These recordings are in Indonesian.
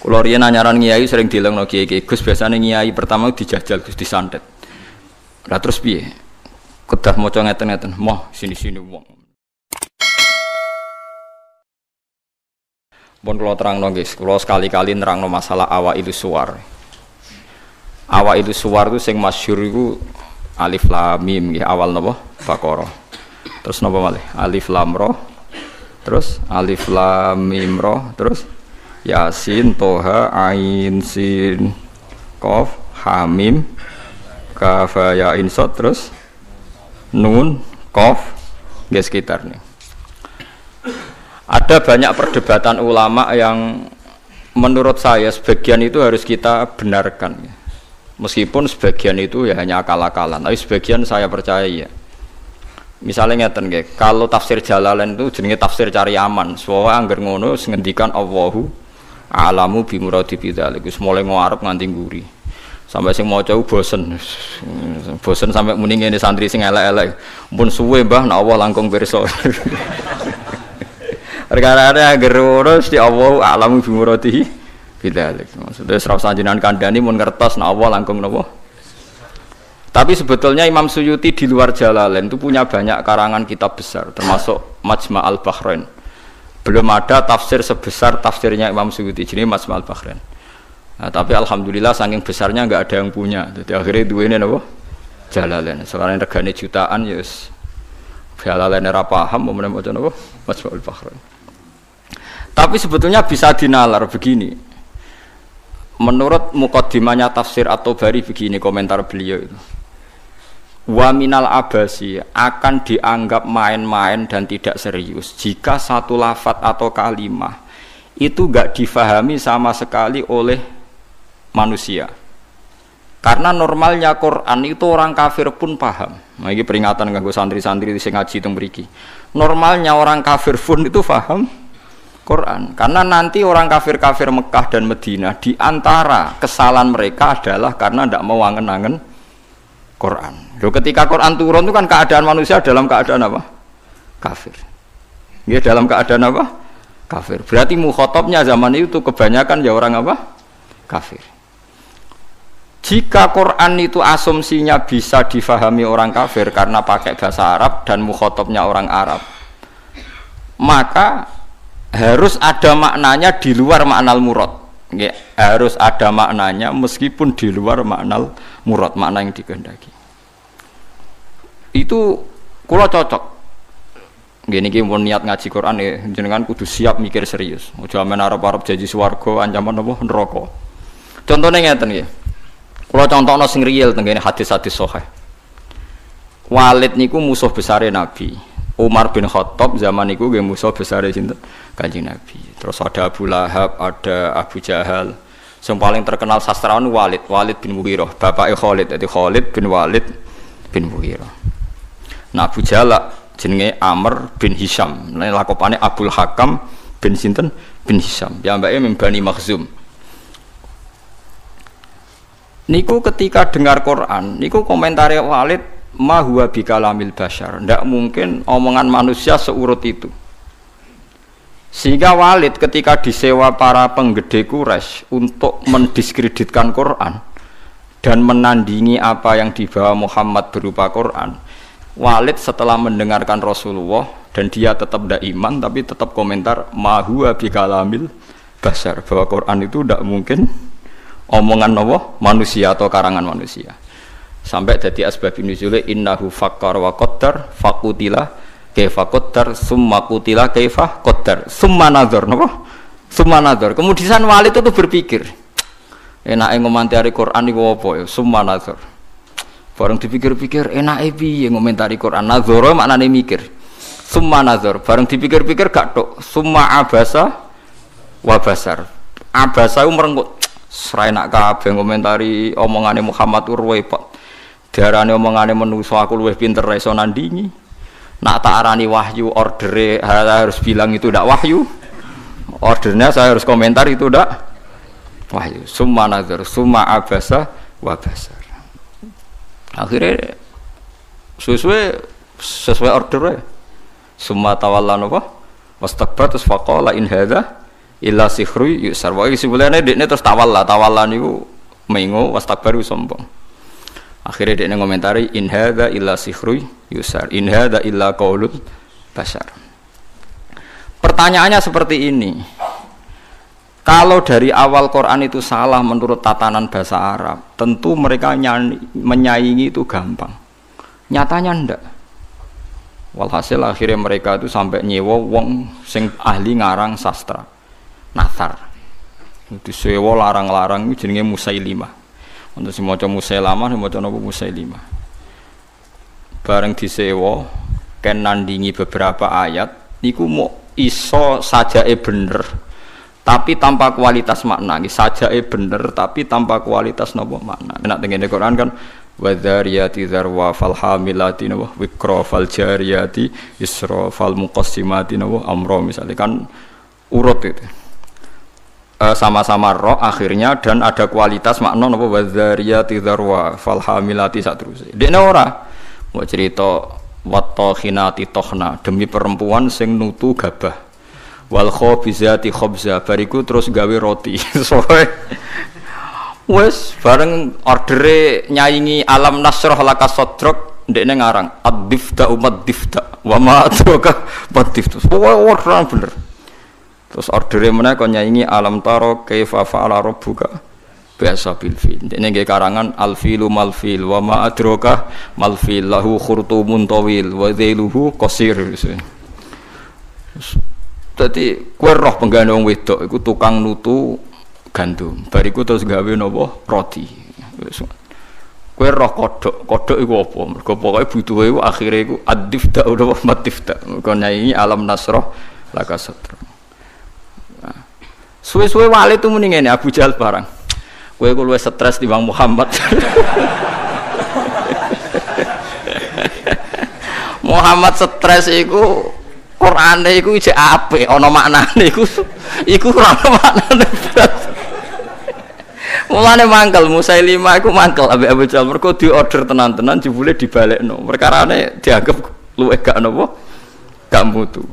Kula riyen anyaran ngiyai sering dilengno kiai-kiai Gus biasane ngiyai pertama dijajal Gus disantet. Lah terus piye? Kedah maca ngeten-ngeten, moh sini-sini wong. Pun kula terangno guys, kula sekali-kali nerangno masalah awailus suwar. Awailus suwar itu sing masyhur iku alif lam mim nggih awal napa? Baqarah. Terus napa malih? Alif lam ra. Terus alif lam mim ra, terus Yasin, Toha, Ain, Sin, Qaf, Hamim, Kaf, Ya, Ain, Sod, terus Nun, Qaf, nggih sekitar nih. Ada banyak perdebatan ulama yang menurut saya sebagian itu harus kita benarkan. Meskipun sebagian itu ya hanya akal-akalan, tapi sebagian saya percaya ya. Misalnya ngeten nggih, kalau tafsir Jalalain itu jenenge tafsir cari aman. Soale angger ngono ngendikan Allahu alamu bi muradi bidzalik. Wis mulai ngarep nganti nguri. Sampai sing maca bosen. Bosen sampai muni ngene santri sing elek-elek. Mumpun suwe Mbah nek Allah langkung pirsa. Perkara angger ngono mesti Allahu alamu bi muradi bidzalik. Maksudnya ora usah jenengan kandhani mun ngertos nek Allah langkung napa. Tapi sebetulnya Imam Suyuti di luar Jalalain itu punya banyak karangan kitab besar, termasuk Majma' al-Bahrain. Belum ada tafsir sebesar tafsirnya Imam Suyuti, jadi Majma' al-Bahrain. Nah, tapi alhamdulillah saking besarnya nggak ada yang punya. Jadi akhirnya duwe ini apa? Jalalain. Sekarang regane jutaan ya wis. Jalalain ora paham mau maca napa? Majma' al-Bahrain. Tapi sebetulnya bisa dinalar begini. Menurut muqaddimahnya tafsir At-Tabari begini komentar beliau itu. Wa minal abasi akan dianggap main-main dan tidak serius jika satu lafadz atau kalimah itu enggak difahami sama sekali oleh manusia. Karena normalnya Quran itu orang kafir pun paham. Nah, ini peringatan kanggo santri-santri sing ngaji teng mriki. Normalnya orang kafir pun itu paham Quran. Karena nanti orang kafir-kafir Mekah dan Madinah di antara kesalahan mereka adalah karena tidak mau angen-angen Quran. Loh, ketika Quran turun itu kan keadaan manusia dalam keadaan apa? Kafir. Ya dalam keadaan apa? Kafir. Berarti mukhatabnya zaman itu kebanyakan ya orang apa? Kafir. Jika Quran itu asumsinya bisa difahami orang kafir karena pakai bahasa Arab dan mukhatabnya orang Arab, maka harus ada maknanya di luar maknal murad. Nggih, harus ada maknanya meskipun di luar maknal murad, makna yang dikehendaki. Itu kula cocok. Nggih niki mun niat ngaji Quran ya jenengan kudu siap mikir serius. Aja men arep-arep janji swarga ancaman apa neraka. Contone ngeten nggih. Kula contohno sing real teng kene hadis-hadis sahih. Walid niku musuh besare Nabi. Umar bin Khattab zaman niku nggih musuh besare sinten? Kanjeng Nabi. Terus ada Abu Lahab, ada Abu Jahal. Yang paling terkenal sastrawan Walid bin Mughirah, bapake Khalid, jadi Khalid bin Walid bin Mughirah. Nah Abu Jahal jenenge Amr bin Hisham, lakopane Abul Hakam bin sinten bin Hisham. Piyambake min Bani Makhzum. Niku ketika dengar Quran, niku komentare Walid ma huwa bikalamil bashar. Ndak mungkin omongan manusia seurut itu. Sehingga Walid ketika disewa para penggede Quraisy untuk mendiskreditkan Quran dan menandingi apa yang dibawa Muhammad berupa Quran, Walid setelah mendengarkan Rasulullah dan dia tetap tidak iman tapi tetap komentar ma huwa bikalamil bashar, bahwa Quran itu tidak mungkin omongan Allah manusia atau karangan manusia. Sampai jadi asbabun nuzul innahu fakkar wa qaddar faqutila kaifa qaddar summa qutila kaifa qaddar summa nazar napa summa nazar. Kemudian Walid itu berpikir enake ngomentari Quran iku apa ya summa nazar. Bareng dipikir-pikir enake piye ngomentari Quran nazara maknane mikir. Summa nazar bareng dipikir-pikir gak tok summa abasa wa basar. Abasa ku merenggut srai nak kabeh ngomentari omongane Muhammad urwepot. Diarani omongane manusa aku luwih pinter ra iso nandingi. Nak tak arani wahyu ordere harus bilang itu ndak wahyu. Ordernya saya harus komentar itu ndak wahyu. Summa nazar summa abasa wa basar. Akhirnya sesuai ordernya. Summa tawalla napa? Wastakbar terus faqala in hadza illa sihru yusar. Wae sebelane dekne terus tawalla niku mengo wastakbaru sombong. Akhirnya dekne ngomentari in hadza illa sihru yusar. In hadza illa qaulul bashar. Pertanyaannya seperti ini. Kalau dari awal Quran itu salah menurut tatanan bahasa Arab, tentu mereka menyaingi itu gampang. Nyatanya ndak. Walhasil akhirnya mereka itu sampai nyewa wong sing ahli ngarang sastra Nathar. Itu sewa larang-larang itu jenenge Musailimah. Untuk si maca Musailamah, si maca napa Musailimah. Bareng disewa ken nandingi beberapa ayat niku mau iso sajae bener tapi tanpa kualitas makna. Sajae bener tapi tanpa kualitas napa makna. Nek tengene Quran kan wadzariyati dzarwa fal hamilati nawa wikra fal jariyati isra fal muqassimati nawa amra, misalnya kan urut itu sama-sama roh akhirnya dan ada kualitas makna napa wadzariyati dzarwa fal hamilati sak terus. Dekne ora mau cerita wattokhinati tokhna demi perempuan sing nutu gabah wal khabizati khabza bariku terus gawe roti. Soe wes bareng ordere nyaingi alam nasroh laka sodrok ndekne ngarang ad-difta umat difta wa ma adraka badiftu. Ora bener. Terus ordere meneh kon nyaingi alam taro kaifa fa'ala rabbuka biasa bil fil. Ndekne nggih karangan al filu mal fil wa ma adraka mal fil lahu khurtumun tawil wa dhailuhu qasir. Dadi kowe roh penggane wong wedok iku tukang nutu gandum, bariku terus gawe napa roti. Kowe roh kodhok iku apa? Mergo pokoke butuhe iku akhire iku ad-difta utawa matifta. Mergo nyanyi alam nasroh laka sadra. Suwe-suwe wali tu muni ngene Abu Jahal barang. Kowe ku luwih stres timbang Muhammad. Muhammad stres iku Qur'ane iku isih apik, ana maknane iku ora ana maknane. Mulane mangkel Musailimah iku mangkel ambek Abu Jahal mergo diorder tenan-tenan jebule dibalekno. Perkarane dianggap luwih gak napa? Gak mutu.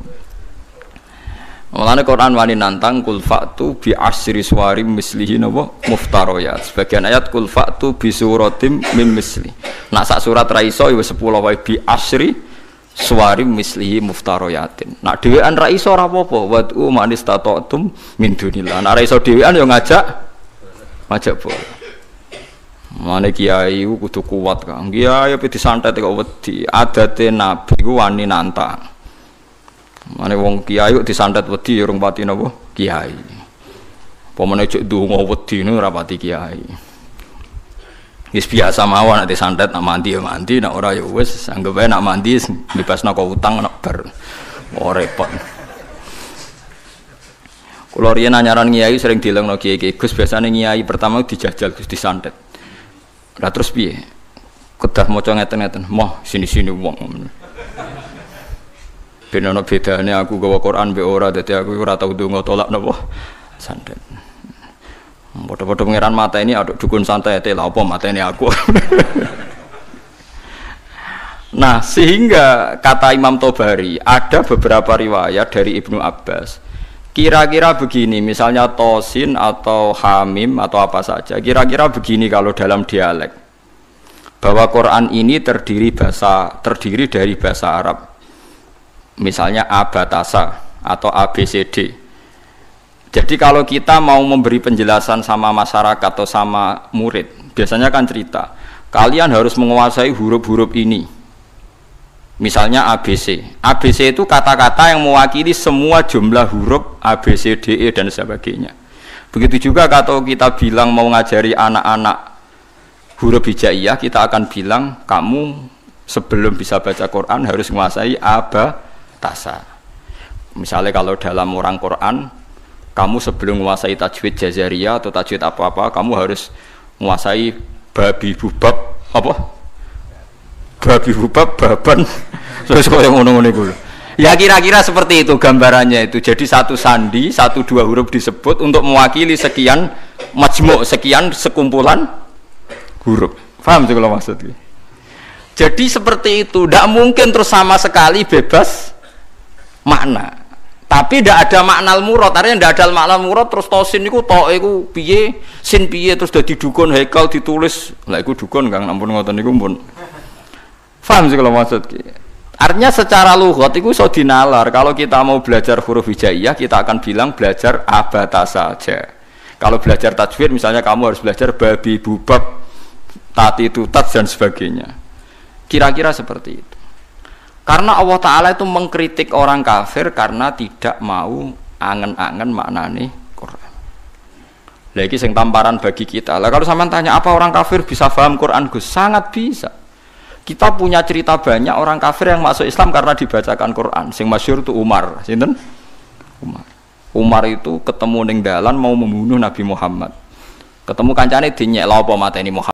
Mulane Quran wani nantang kul fa'tu bi asyri suwarim mislihi napa muftariyat. Sebagian ayat kul fa'tu bi suratim mim misli. Nak sak surat ra iso ya wis 10 wae bi asyri suwarim mislihi muftariyatin. Nak dhewean ra iso ora apa-apa. Wad'u man istata'tum min dunillah. Nak ra iso dhewean ya ngajak boleh. Mane kiai kudu kuat Kang. Kiai pe disantet kok wedi. Adate nabi ku wani nantang. Mane wong kiai kok disantet wedi urung pati napa kiai. Pomene cek ndonga wedi niku ora pati kiai. Wis biasa mawon nek disantet nak mandi ya mandi, nek ora ya wis anggap ae nak mandi bebasna kok utang nek bar. Oh repot. Kulo riyen anyaran kiai sering dilengno kiai-kiai Gus biasane kiai pertama dijajal Gus disantet. Lah terus piye? Kedah maca ngeten-ngeten, "Moh sini-sini wong." Ben ana bedane aku gawa Quran mbek ora, dadi aku ora tau ndonga tolak napa santet. Padha-padha pangeran mata ini aduk dukun santai teh lha apa mateni aku. Nah, sehingga kata Imam Tobari ada beberapa riwayat dari Ibnu Abbas. Kira-kira begini, misalnya tosin atau hamim atau apa saja. Kira-kira begini kalau dalam dialek. Bahwa Quran ini terdiri dari bahasa Arab. Misalnya abatasa atau ABCD. Jadi kalau kita mau memberi penjelasan sama masyarakat atau sama murid, biasanya kan cerita, kalian harus menguasai huruf-huruf ini. Misalnya ABC. ABC itu kata-kata yang mewakili semua jumlah huruf A, B, C, D, E dan sebagainya. Begitu juga kalau kita bilang mau ngajari anak-anak huruf hijaiyah, kita akan bilang kamu sebelum bisa baca Quran harus menguasai abatasa. Misalnya kalau dalam orang Quran, kamu sebelum menguasai tajwid jazariyah atau tajwid apa-apa, kamu harus menguasai babi bubab apa? Babi bubab baban. Terus kok yang ngono-ngono iku. Ya kira-kira seperti itu gambarannya itu. Jadi satu sandi, 1-2 huruf disebut untuk mewakili sekian majmu', sekian sekumpulan huruf. Paham sih kalau maksudnya? Jadi seperti itu, tidak mungkin terus sama sekali bebas makna. Tapi tidak ada makna murad, artinya tidak ada makna murad terus tosin itu tok itu piye, sin piye terus dadi dukun haikal ditulis. Lah iku dukun Kang ampun ngoten niku pun. Paham sih kalau maksud ki. Artinya secara lughat itu iso dinalar. Kalau kita mau belajar huruf hijaiyah, kita akan bilang belajar abata saja. Kalau belajar tajwid misalnya kamu harus belajar babi bubab tati tutat dan sebagainya. Kira-kira seperti itu. Karena Allah Ta'ala itu mengkritik orang kafir karena tidak mau angen-angen maknane Quran. Lagi sing tamparan bagi kita. Lah kalau sampean tanya apa orang kafir bisa paham Quran Gus? Sangat bisa. Kita punya cerita banyak orang kafir yang masuk Islam karena dibacakan Quran. Sing masyhur itu Umar, sinten? Umar. Umar itu ketemu ning dalan mau membunuh Nabi Muhammad. Ketemu kancane dinyek lha apa mateni Muhammad.